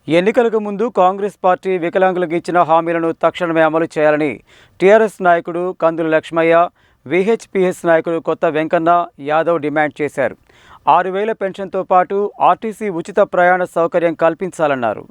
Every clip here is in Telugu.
ఎన్నికలకు ముందు కాంగ్రెస్ పార్టీ వికలాంగులకు ఇచ్చిన హామీలను తక్షణమే అమలు చేయాలని టీఆర్ఎస్ నాయకుడు కందుల లక్ష్మయ్య, విహెచ్పిఎస్ నాయకుడు కొత్త వెంకన్న యాదవ్ డిమాండ్ చేశారు. 6,000 పెన్షన్తో పాటు ఆర్టీసీ ఉచిత ప్రయాణ సౌకర్యం కల్పించాలన్నారు.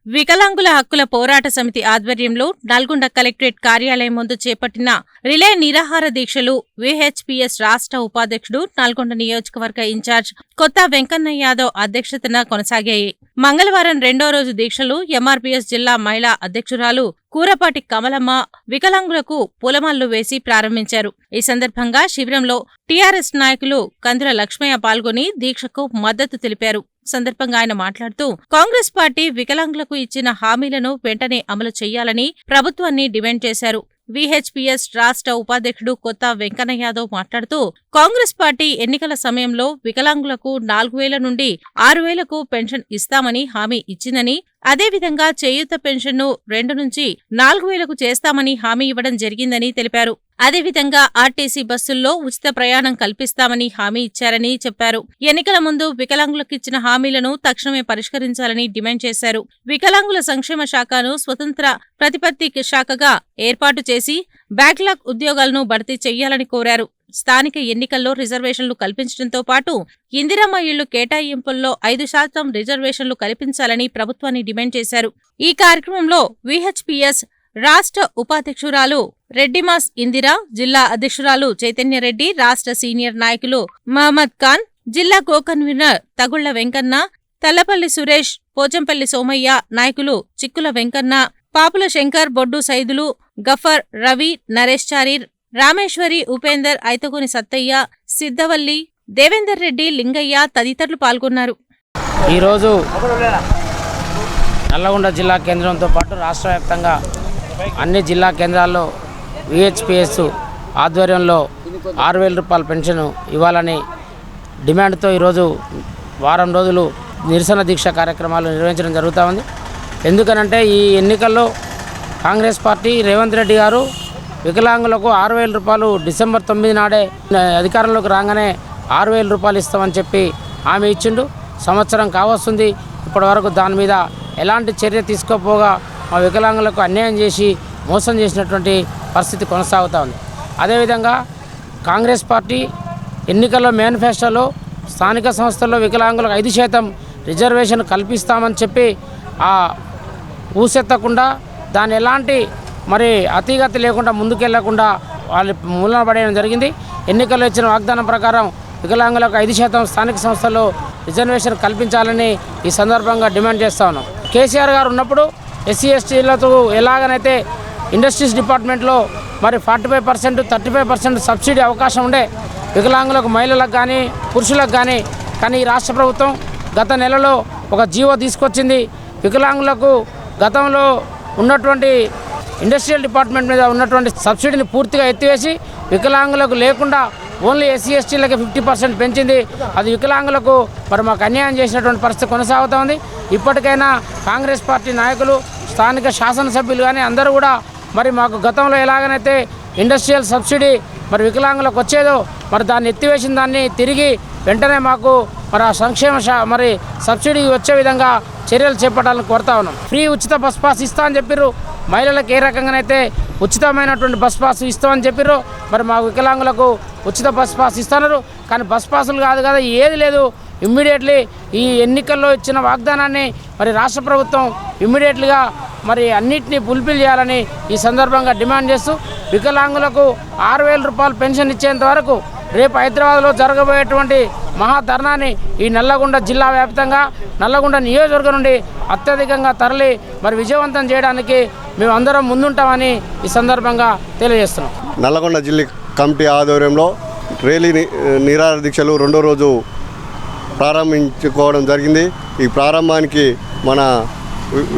వికలాంగుల హక్కుల పోరాట సమితి ఆధ్వర్యంలో నల్గొండ కలెక్టరేట్ కార్యాలయం ముందు చేపట్టిన రిలే నిరాహార దీక్షలు విహెచ్పిఎస్ రాష్ట్ర ఉపాధ్యక్షుడు నల్గొండ నియోజకవర్గ ఇన్ఛార్జ్ కొత్త వెంకన్న యాదవ్ అధ్యక్షతన కొనసాగాయి. మంగళవారం రెండో రోజు దీక్షలు ఎంఆర్పీఎస్ జిల్లా మహిళా అధ్యక్షురాలు కూరపాటి కమలమ్మ వికలాంగులకు పూలమాలలు వేసి ప్రారంభించారు. ఈ సందర్భంగా శిబిరంలో టీఆర్ఎస్ నాయకులు కందుల లక్ష్మయ్య పాల్గొని దీక్షకు మద్దతు తెలిపారు. సందర్భంగా ఆయన మాట్లాడుతూ కాంగ్రెస్ పార్టీ వికలాంగులకు ఇచ్చిన హామీలను వెంటనే అమలు చేయాలని ప్రభుత్వాన్ని డిమాండ్ చేశారు. విహెచ్పిఎస్ రాష్ట్ర ఉపాధ్యక్షుడు కొత్త వెంకన్న యాదవ్ మాట్లాడుతూ కాంగ్రెస్ పార్టీ ఎన్నికల సమయంలో వికలాంగులకు 4,000 నుండి 6,000కు పెన్షన్ ఇస్తామని హామీ ఇచ్చిందని, అదేవిధంగా చేయూత పెన్షన్ను 2 నుంచి 4,000కు చేస్తామని హామీ ఇవ్వడం జరిగిందని తెలిపారు. అదేవిధంగా ఆర్టీసీ బస్సుల్లో ఉచిత ప్రయాణం కల్పిస్తామని హామీ ఇచ్చారని చెప్పారు. ఎన్నికల ముందు వికలాంగులకు ఇచ్చిన హామీలను తక్షణమే పరిష్కరించాలని డిమాండ్ చేశారు. వికలాంగుల సంక్షేమ శాఖను స్వతంత్ర ప్రతిపత్తి శాఖగా ఏర్పాటు చేసి బ్యాక్లాగ్ ఉద్యోగాలను భర్తీ చేయాలని కోరారు. స్థానిక ఎన్నికల్లో రిజర్వేషన్లు కల్పించడంతో పాటు ఇందిరమ్మ ఇళ్లు కేటాయింపుల్లో 5% రిజర్వేషన్లు కల్పించాలని ప్రభుత్వాన్ని డిమాండ్ చేశారు. ఈ కార్యక్రమంలో విహెచ్పిఎస్ రాష్ట్ర ఉపాధ్యక్షురాలు రెడ్డిమాస్ ఇందిరా, జిల్లా అధ్యక్షురాలు చైతన్యరెడ్డి, రాష్ట్ర సీనియర్ నాయకులు మహమ్మద్ ఖాన్, జిల్లా కో-కన్వీనర్ తగుళ్ల వెంకన్న, తల్లపల్లి సురేష్, పోచంపల్లి సోమయ్య, నాయకులు చిక్కుల వెంకన్న, పాపుల శంకర్, బొడ్డు సైదులు, గఫర్, రవి, నరేష్ చారి, రామేశ్వరి, ఉపేందర్, ఐతగోని సత్తయ్య, సిద్ధవల్లి, దేవేందర్ రెడ్డి, లింగయ్య తదితరులు పాల్గొన్నారు. ఈరోజు నల్లగొండ జిల్లా కేంద్రంతో పాటు రాష్ట్ర వ్యాప్తంగా అన్ని జిల్లా కేంద్రాల్లో విహెచ్పిఎస్ ఆధ్వర్యంలో 6,000 రూపాయల పెన్షన్ ఇవ్వాలని డిమాండ్తో ఈరోజు వారం రోజులు నిరసన దీక్ష కార్యక్రమాలు నిర్వహించడం జరుగుతూ ఉంది. ఎందుకనంటే ఈ ఎన్నికల్లో కాంగ్రెస్ పార్టీ రేవంత్ రెడ్డి గారు వికలాంగులకు 6,000 రూపాయలు డిసెంబర్ 9 నాడే అధికారంలోకి రాగానే 6,000 రూపాయలు ఇస్తామని చెప్పి హామీ ఇచ్చిండు. సంవత్సరం కావస్తుంది, ఇప్పటి వరకు దాని మీద ఎలాంటి చర్య తీసుకోపోగా మా వికలాంగులకు అన్యాయం చేసి మోసం చేసినటువంటి పరిస్థితి కొనసాగుతూ ఉంది. అదేవిధంగా కాంగ్రెస్ పార్టీ ఎన్నికల్లో మేనిఫెస్టోలో స్థానిక సంస్థల్లో వికలాంగులకు 5% రిజర్వేషన్ కల్పిస్తామని చెప్పి ఊసెత్తకుండా దాన్ని ఎలాంటి అతిగతి లేకుండా ముందుకెళ్లకుండా వాళ్ళు మూలన పడేయడం జరిగింది. ఎన్నికల్లో ఇచ్చిన వాగ్దానం ప్రకారం వికలాంగులకు 5% స్థానిక సంస్థల్లో రిజర్వేషన్ కల్పించాలని ఈ సందర్భంగా డిమాండ్ చేస్తా ఉన్నాం. కేసీఆర్ గారు ఉన్నప్పుడు ఎస్సీ ఎస్టీలతో ఎలాగనైతే ఇండస్ట్రీస్ డిపార్ట్మెంట్లో 45% 35% సబ్సిడీ అవకాశం ఉండే వికలాంగులకు, మహిళలకు కానీ పురుషులకు కానీ ఈ రాష్ట్ర ప్రభుత్వం గత నెలలో ఒక జీవో తీసుకొచ్చింది. వికలాంగులకు గతంలో ఉన్నటువంటి ఇండస్ట్రియల్ డిపార్ట్మెంట్ మీద ఉన్నటువంటి సబ్సిడీని పూర్తిగా ఎత్తివేసి వికలాంగులకు లేకుండా ఓన్లీ ఎస్సీ ఎస్టీలకి 50% పెంచింది. అది వికలాంగులకు మాకు అన్యాయం చేసినటువంటి పరిస్థితి కొనసాగుతూ ఉంది. ఇప్పటికైనా కాంగ్రెస్ పార్టీ నాయకులు, స్థానిక శాసనసభ్యులు కానీ అందరూ కూడా మాకు గతంలో ఎలాగనైతే ఇండస్ట్రియల్ సబ్సిడీ వికలాంగులకు వచ్చేదో దాన్ని ఎత్తివేసిన దాన్ని తిరిగి వెంటనే మాకు ఆ సంక్షేమ సబ్సిడీ వచ్చే విధంగా చర్యలు చేపట్టాలని కోరుతా ఉన్నాం. ఫ్రీ ఉచిత బస్ పాస్ ఇస్తా అని చెప్పారు. మహిళలకు ఏ రకంగానైతే ఉచితమైనటువంటి బస్ పాస్ ఇస్తామని చెప్పారు, మా వికలాంగులకు ఉచిత బస్ పాస్ ఇస్తున్నారు. కానీ బస్ పాసులు కాదు కదా, ఏది లేదు. ఇమ్మీడియట్లీ ఈ ఎన్నికల్లో ఇచ్చిన వాగ్దానాన్ని రాష్ట్ర ప్రభుత్వం ఇమ్మీడియట్లీగా అన్నింటినీ ఫుల్ఫిల్ చేయాలని ఈ సందర్భంగా డిమాండ్ చేస్తూ వికలాంగులకు 6,000 రూపాయలు పెన్షన్ ఇచ్చేంత వరకు రేపు హైదరాబాద్లో జరగబోయేటువంటి మహాధర్నాన్ని ఈ నల్లగొండ జిల్లా వ్యాప్తంగా నల్లగొండ నియోజకవర్గం నుండి అత్యధికంగా తరలి విజయవంతం చేయడానికి మేము అందరం ముందుంటామని ఈ సందర్భంగా తెలియజేస్తున్నాం. నల్లగొండ జిల్లా కమిటీ ఆధ్వర్యంలో ర్యాలీ నిరాహార దీక్షలు రెండో రోజు ప్రారంభించుకోవడం జరిగింది. ఈ ప్రారంభానికి మన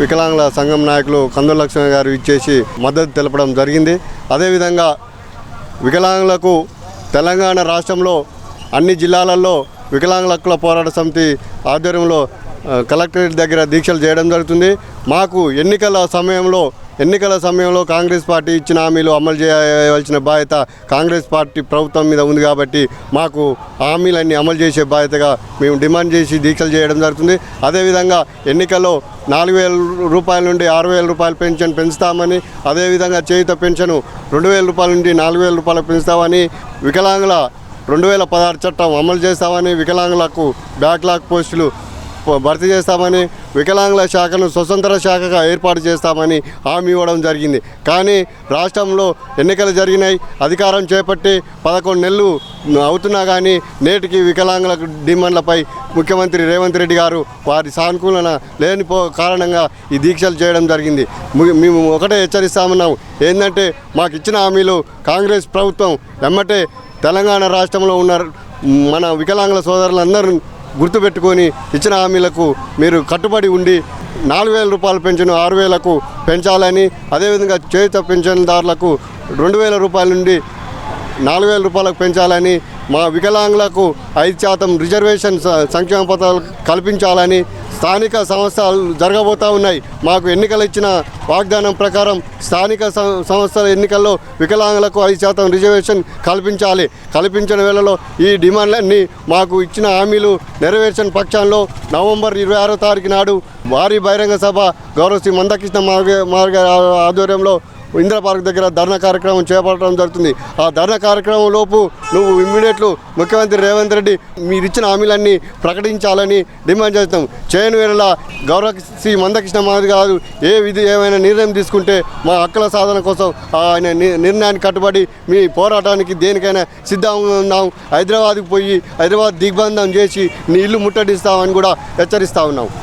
వికలాంగుల సంఘం నాయకులు కందుల లక్ష్మయ్య గారు ఇచ్చేసి మద్దతు తెలపడం జరిగింది. అదేవిధంగా వికలాంగులకు తెలంగాణ రాష్ట్రంలో అన్ని జిల్లాలలో వికలాంగుల హక్కుల పోరాట సమితి ఆధ్వర్యంలో కలెక్టరేట్ దగ్గర దీక్షలు చేయడం జరుగుతుంది. మాకు ఎన్నికల సమయంలో ఎన్నికల సమయంలో కాంగ్రెస్ పార్టీ ఇచ్చిన హామీలు అమలు చేయవలసిన బాధ్యత కాంగ్రెస్ పార్టీ ప్రభుత్వం మీద ఉంది కాబట్టి మాకు హామీలన్నీ అమలు చేసే బాధ్యతగా మేము డిమాండ్ చేసి దీక్షలు చేయడం జరుగుతుంది. అదేవిధంగా ఎన్నికల్లో 4,000 రూపాయల నుండి 6,000 రూపాయల పెన్షన్ పెంచుతామని, అదేవిధంగా చేయుత పెన్షన్ 2,000 రూపాయల నుండి 4,000 రూపాయలకు పెంచుతామని, వికలాంగుల 2016 చట్టం అమలు చేస్తామని, వికలాంగులకు బ్యాక్లాగ్ పోస్టులు భర్తీ చేస్తామని, వికలాంగుల శాఖను స్వతంత్ర శాఖగా ఏర్పాటు చేస్తామని హామీ ఇవ్వడం జరిగింది. కానీ రాష్ట్రంలో ఎన్నికలు జరిగినాయి, అధికారం చేపట్టి 11 నెలలు అవుతున్నా కానీ నేటికి వికలాంగుల డిమాండ్లపై ముఖ్యమంత్రి రేవంత్ రెడ్డి గారు వారి సానుకూలన లేని కారణంగా ఈ దీక్షలు చేయడం జరిగింది. మేము ఒకటే హెచ్చరిస్తామన్నాం, ఏంటంటే మాకు ఇచ్చిన హామీలు కాంగ్రెస్ ప్రభుత్వం వెంబటే తెలంగాణ రాష్ట్రంలో ఉన్న మన వికలాంగుల సోదరులందరూ గుర్తుపెట్టుకొని ఇచ్చిన హామీలకు మీరు కట్టుబడి ఉండి 4,000 రూపాయల పెన్షన్ 6,000కు పెంచాలని, అదేవిధంగా చేయుత పెన్షన్దారులకు 2,000 రూపాయల నుండి 4,000 రూపాయలకు పెంచాలని, మా వికలాంగులకు 5% రిజర్వేషన్ సంక్షేమ పథకాలు కల్పించాలని స్థానిక సంస్థలు జరగబోతూ ఉన్నాయి. మాకు ఎన్నికలు ఇచ్చిన వాగ్దానం ప్రకారం స్థానిక సంస్థల ఎన్నికల్లో వికలాంగులకు 5% రిజర్వేషన్ కల్పించిన వేళలో ఈ డిమాండ్లన్నీ మాకు ఇచ్చిన హామీలు నెరవేర్చిన పక్షంలో నవంబర్ 26వ తారీఖు నాడు భారీ బహిరంగ సభ గౌరవ శ్రీ మందకృష్ణ మార్గ ఆధ్వర్యంలో ఇందిరా పార్క్ దగ్గర ధర్నా కార్యక్రమం చేపట్టడం జరుగుతుంది. ఆ ధర్నా కార్యక్రమం లోపు నువ్వు ఇమ్మీడియట్లు ముఖ్యమంత్రి రేవంత్ రెడ్డి మీరు ఇచ్చిన హామీలన్నీ ప్రకటించాలని డిమాండ్ చేస్తాం. చేయని వేళ గౌరవ శ్రీ మందకృష్ణ మాదిరి గారు ఏమైనా నిర్ణయం తీసుకుంటే మా హక్కుల సాధన కోసం ఆయన నిర్ణయానికి కట్టుబడి మీ పోరాటానికి దేనికైనా సిద్ధంగా ఉన్నాం. హైదరాబాద్కి పోయి హైదరాబాద్ దిగ్బంధం చేసి నీ ఇల్లు ముట్టడిస్తామని కూడా హెచ్చరిస్తూ ఉన్నాం.